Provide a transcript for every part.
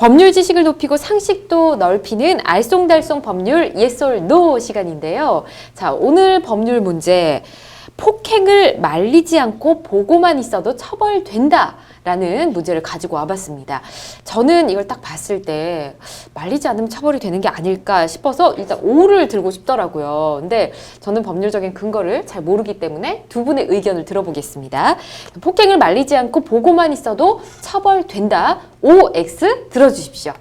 법률 지식을 높이고 상식도 넓히는 알쏭달쏭 법률 yes or no 시간인데요. 자, 오늘 법률 문제. 폭행을 말리지 않고 보고만 있어도 처벌된다 라는 문제를 가지고 와봤습니다. 저는 이걸 딱 봤을 때 말리지 않으면 처벌이 되는 게 아닐까 싶어서 일단 O를 들고 싶더라고요. 근데 저는 법률적인 근거를 잘 모르기 때문에 두 분의 의견을 들어보겠습니다. 폭행을 말리지 않고 보고만 있어도 처벌된다. OX 들어주십시오.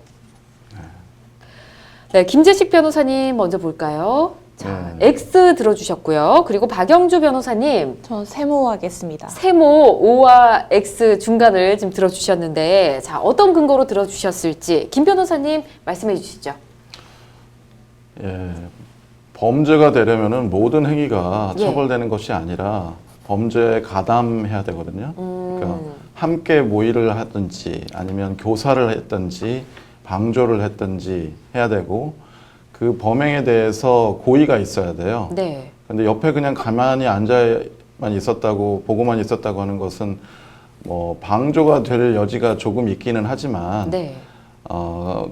네, 김재식 변호사님 먼저 볼까요? 자, X 들어주셨고요. 그리고 박영주 변호사님. 저 세모 하겠습니다. 세모 O와 X 중간을 지금 들어주셨는데, 자, 어떤 근거로 들어주셨을지 김 변호사님 말씀해 주시죠. 예, 범죄가 되려면은 모든 행위가 예. 처벌되는 것이 아니라 범죄에 가담해야 되거든요. 그러니까 함께 모의를 하든지 아니면 교사를 했든지 방조를 했든지 해야 되고 그 범행에 대해서 고의가 있어야 돼요. 네. 근데 옆에 그냥 가만히 앉아만 있었다고 보고만 있었다고 하는 것은 뭐 방조가 될 여지가 조금 있기는 하지만 네.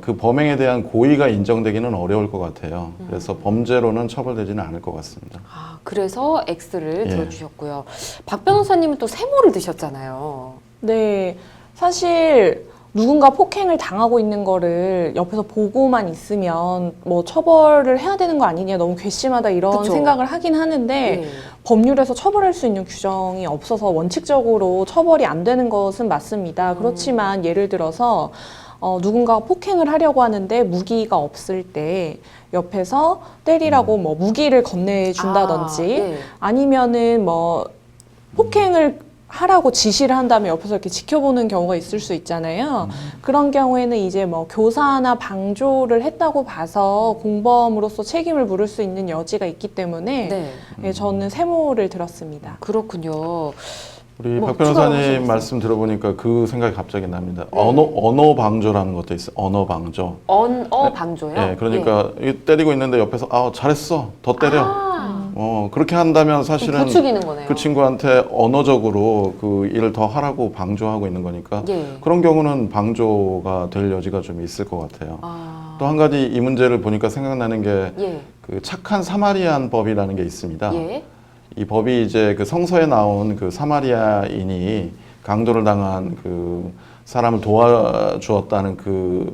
그 범행에 대한 고의가 인정되기는 어려울 것 같아요. 그래서 범죄로는 처벌되지는 않을 것 같습니다. 아, 그래서 X를 예. 들어주셨고요. 박 변호사님은 또 세모를 드셨잖아요. 네, 사실 누군가 폭행을 당하고 있는 거를 옆에서 보고만 있으면 뭐 처벌을 해야 되는 거 아니냐, 너무 괘씸하다 이런 그쵸. 생각을 하긴 하는데 네. 법률에서 처벌할 수 있는 규정이 없어서 원칙적으로 처벌이 안 되는 것은 맞습니다. 그렇지만 예를 들어서 누군가가 폭행을 하려고 하는데 무기가 없을 때 옆에서 때리라고 뭐 무기를 건네준다든지 네. 아니면은 뭐 폭행을 하라고 지시를 한다면 옆에서 이렇게 지켜보는 경우가 있을 수 있잖아요. 그런 경우에는 이제 뭐 교사나 방조를 했다고 봐서 공범으로서 책임을 물을 수 있는 여지가 있기 때문에 네. 예, 저는 세모를 들었습니다. 그렇군요. 우리 뭐 박 변호사님 추가하시겠어요? 말씀 들어보니까 그 생각이 갑자기 납니다. 네. 언어 방조라는 것도 있어요. 언어 방조. 언어 방조요? 예, 그러니까 이 때리고 있는데 옆에서 잘했어, 더 때려. 아, 그렇게 한다면 사실은 부추기는 거네요. 그 친구한테 언어적으로 그 일을 더 하라고 방조하고 있는 거니까 예. 그런 경우는 방조가 될 여지가 좀 있을 것 같아요. 아, 또 한 가지 이 문제를 보니까 생각나는 게 예. 그 착한 사마리안 법이라는 게 있습니다. 예. 이 법이 이제 그 성서에 나온 그 사마리아인이 강도를 당한 그 사람을 도와주었다는 그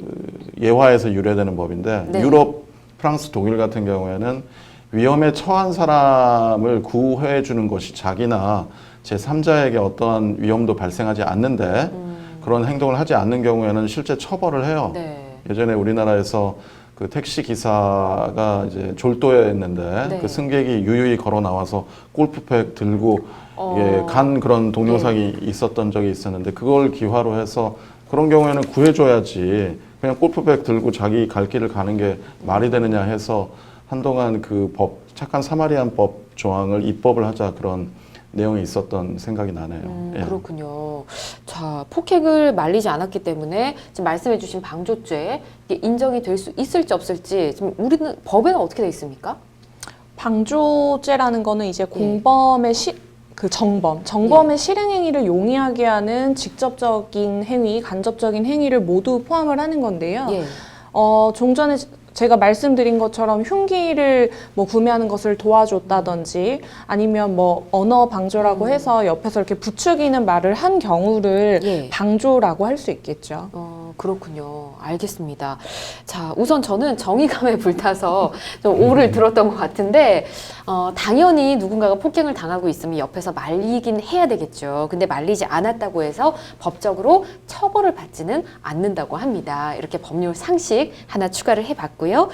예화에서 유래되는 법인데 네. 유럽, 프랑스, 독일 같은 경우에는 위험에 처한 사람을 구해 주는 것이 자기나 제3자에게 어떠한 위험도 발생하지 않는데 그런 행동을 하지 않는 경우에는 실제 처벌을 해요. 네. 예전에 우리나라에서 그 택시 기사가 이제 졸도했는데 네. 그 승객이 유유히 걸어 나와서 골프백 들고 어. 간 그런 동영상이 있었던 적이 있었는데 그걸 기화로 해서 그런 경우에는 구해줘야지 그냥 골프백 들고 자기 갈 길을 가는 게 말이 되느냐 해서 한동안 그 법, 착한 사마리안 법 조항을 입법을 하자 그런 내용이 있었던 생각이 나네요. 예. 그렇군요. 자, 폭행을 말리지 않았기 때문에 지금 말씀해 주신 방조죄 이게 인정이 될 수 있을지 없을지 지금 우리는 법에는 어떻게 돼 있습니까? 방조죄라는 거는 이제 공범의 정범의 실행행위를 용이하게 하는 직접적인 행위, 간접적인 행위를 모두 포함을 하는 건데요. 예. 좀 전에 제가 말씀드린 것처럼 흉기를 뭐 구매하는 것을 도와줬다든지 아니면 뭐 언어 방조라고 해서 옆에서 이렇게 부추기는 말을 한 경우를 예. 방조라고 할 수 있겠죠. 그렇군요. 알겠습니다. 자, 우선 저는 정의감에 불타서 좀 오를 들었던 것 같은데, 당연히 누군가가 폭행을 당하고 있으면 옆에서 말리긴 해야 되겠죠. 근데 말리지 않았다고 해서 법적으로 처벌을 받지는 않는다고 합니다. 이렇게 법률 상식 하나 추가를 해봤고요.